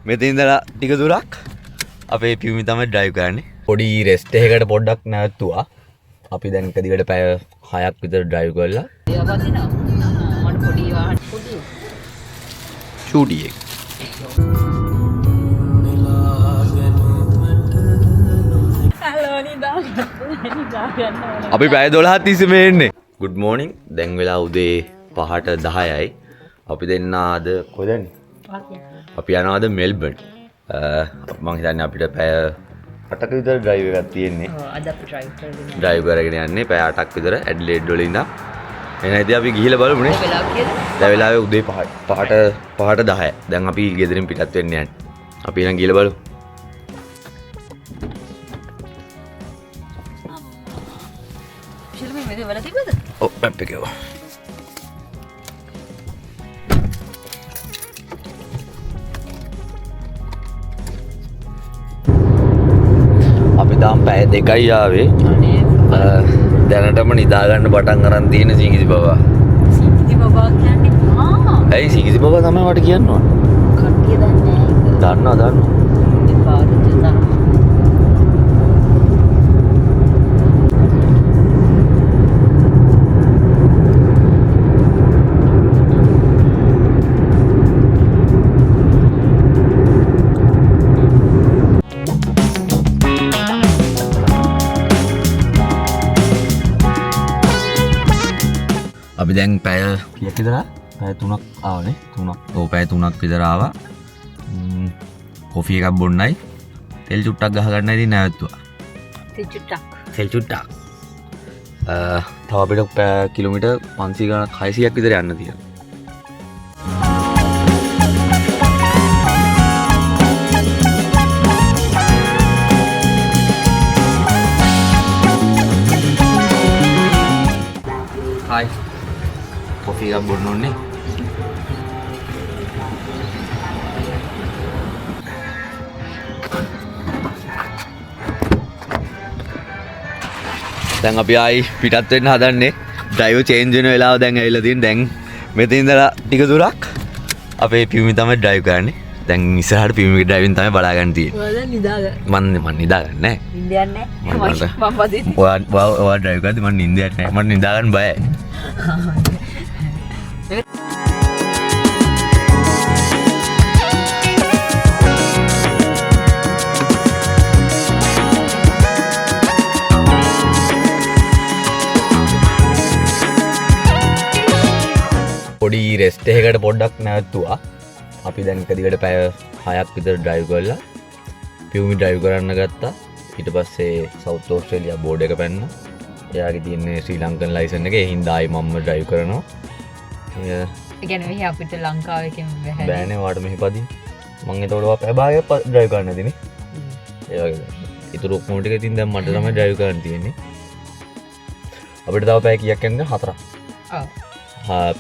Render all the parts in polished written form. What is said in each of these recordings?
මෙතන ඉඳලා ටික දුරක් අපේ පියුමි තමයි ඩ්‍රයිව් කරන්නේ. පොඩි රෙස්ට් එකකට පොඩ්ඩක් නැවතුවා. අපි දැන් එක දිගට පැය 6ක් විතර ඩ්‍රයිව් කරලා. ඒවා වදිනවා. මට පොඩි වාහන පොඩි. ෂූටි එක. අපි පැය 12ක් තිස්සේ මේ එන්නේ. good morning. දැන් වෙලා උදේ 5ට 10යි. අපි දෙන්න අද කොහෙද යන්නේ? අපි යනවා අද මෙල්බන්. මම හිතන්නේ අපිට පැය 8ක විතර ඩ්‍රයිව් එකක් තියෙන්නේ. ඔව් අද අපි ඩ්‍රයිව් කරගෙන යන්නේ පැය 8ක් විතර ඇඩ්ලේඩ් වල ඉඳන්. එහෙනම් ඉතින් අපි ගිහිල්ලා බලමු නේ. වෙලාව කීයද? දැන් වෙලාවේ උදේ 5ට 10. දැන් අපි ගෙදරින් පිටත් වෙන්න යන්නේ. අපි එහෙනම් ගිහිල්ලා බලමු. ශිල්පී මේක වල තිබ්බද? ඔව් මැප් එකේ. අපි තාම පැය 2යි ආවේ. දැනටම නිදා ගන්න පටන් අරන් තියෙන සීගිසි බබා. සීගිසි බබා කියන්නේ ඇයි සීගිසි බබා තමයි මට කියන්න ඕන. කට්ටිය දන්නේ නැහැ. දන්නවා. ඒ පාරේ දන්නවා. අපි දැන් පැය කීයක් විතර පැය 3ක් ආවනේ 3ක්. ඔව් පැය 3ක් විතර ආවා. කොෆි එකක් බොන්නයි තෙල් චුට්ටක් ගහ ගන්නයි ඉතින් නැවතුවා. තෙල් චුට්ටක්. තව අපිට කිලෝමීටර් 500 ගණන් 600ක් විතර යන්න තියෙනවා. Hai. Kopi එකක් බොන්න ඕනේ. දැන් අපි ආයි පිටත් වෙන්න හදන්නේ. ඩ්‍රයිවර් චේන්ජ් වෙන වෙලාව දැන් ඇවිල්ලා තියෙන. දැන් මෙතන ඉඳලා ටික දුරක් අපේ පියුමි තමයි ඩ්‍රයිව් කරන්නේ. දැන් ඉස්සරහට පියුමිගේ ඩ්‍රයිවිං තමයි බලා ගන්න තියෙන්නේ. ඔයාලා නිදාගන්න. මම නිදාගන්නේ නැහැ. නිදයන්නේ නැහැ. මම වදින්න. ඔයා ඩ්‍රයිව් කරද්දි මම නිින්දයක් නැහැ. මට නිදා ගන්න බයයි. පොඩි රෙස්ට් එකකට පොඩ්ඩක් නැවතුවා. අපි දැන් එක දිගට පැය 6ක් විතර ඩ්‍රයිව් කරලා පියුමි ඩ්‍රයිව් කරන්න ගත්තා. ඊට පස්සේ සවුත් ඕස්ට්‍රේලියා බෝඩ් එක පැන්නා. එයාගේ තියෙන්නේ ශ්‍රී ලංකන් ලයිසන් එක. ඒ හින්දා ආයි මම ඩ්‍රයිව් කරනවා. ඒ කියන්නේ මෙහි අපිට ලංකාවේ කෙම බෑ. බෑනේ වාට මෙහි පදින්න. මම ඒතකොට පැය භාගයක් ඩ්‍රයිව් කරන්න නැතිනේ. ඒ වගේ. ඊටු ඔක්කොම ටික ඉතින් දැන් මට තමයි ඩ්‍රයිව් කරන්න තියෙන්නේ. අපිට තව පැය කීයක් යන්නද? 4ක්. ඔව්.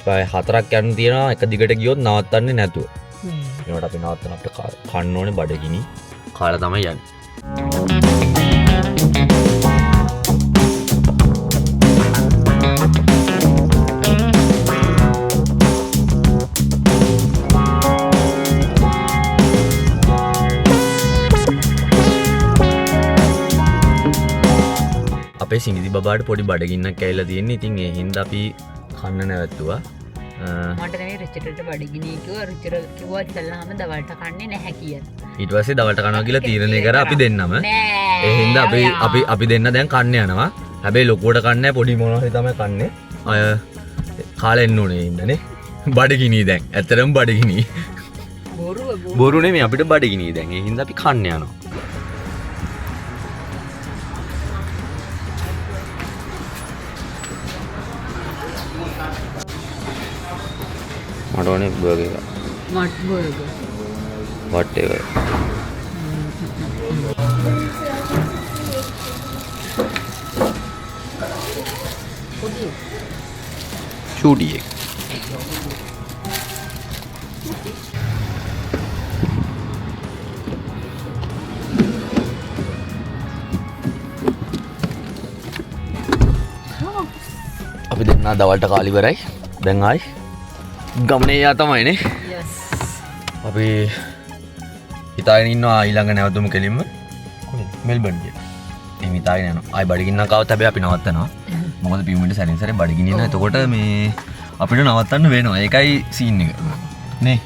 පැය 4ක් යන්න තියෙනවා. එක දිගට ගියොත් නවත්තන්නේ නැතුව. ඒකට අපි නවත්තන අපිට කන්න ඕනේ බඩගිනි. කාලා තමයි යන්නේ. අපේ සිංගිසි බබාට පොඩි බඩගින්නක් ඇවිල්ලා තියෙන්නේ. ඉතින් ඒ හින්දා අපි කන්න නැවතුවා. මට නෙවෙයි රිචර්ඩ්ට බඩගිනි කිව්වා. රිචර්ඩ් කිව්වා ඉස්සල්ලාම දවල්ට කන්නේ නැහැ කියලා. ඊට පස්සේ දවල්ට කනවා කියලා තීරණය කරා අපි දෙන්නම. ඒ හින්දා අපි දෙන්න දැන් කන්න යනවා. හැබැයි ලොකුවට කන්නේ නැහැ. පොඩි මොනවා හරි තමයි කන්නේ. අය කාලා එන්න ඕනේ ඉන්නනේ. බඩගිනි දැන්. ඇත්තටම බඩගිනි. බොරු නෙමෙයි අපිට බඩගිනි දැන්. ඒ හින්දා අපි කන්න යනවා. මට ඕනේ බර්ගර් එක. මට් බර්ගර්. whatever. ෂූටි එක. අපි දෙන්න දවල්ට කාලි ඉවරයි. දැන් ආයි ගමනේ යා තමයිනේ. yes අපි හිතාගෙන ඉන්නවා ඊළඟ නැවතුම කෙලින්ම මෙල්බන් කියලා. එහෙනම් හිතාගෙන යනවා. ආයි බඩගින්නක් ආවත් හැබැයි අපි නවත්තනවා. මොකද පියුමිට සැරින් සැරේ බඩගින්න එනවා. එතකොට මේ අපිට නවත්තන්න වෙනවා. ඒකයි සීන් එක. නේ.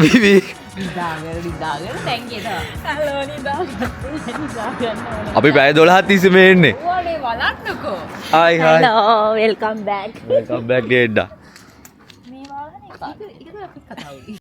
Bibi. නිදාගෙන දැන් කියනවා හලෝ නිදාගන්න අපි පැය 12ක් තිස්සේ මේ එන්නේ. ඕනේ බලන්නකෝ Hi hi. hello welcome back Welcome back Gedda. මේ වාහනේ එක එක අපි කතා වුණේ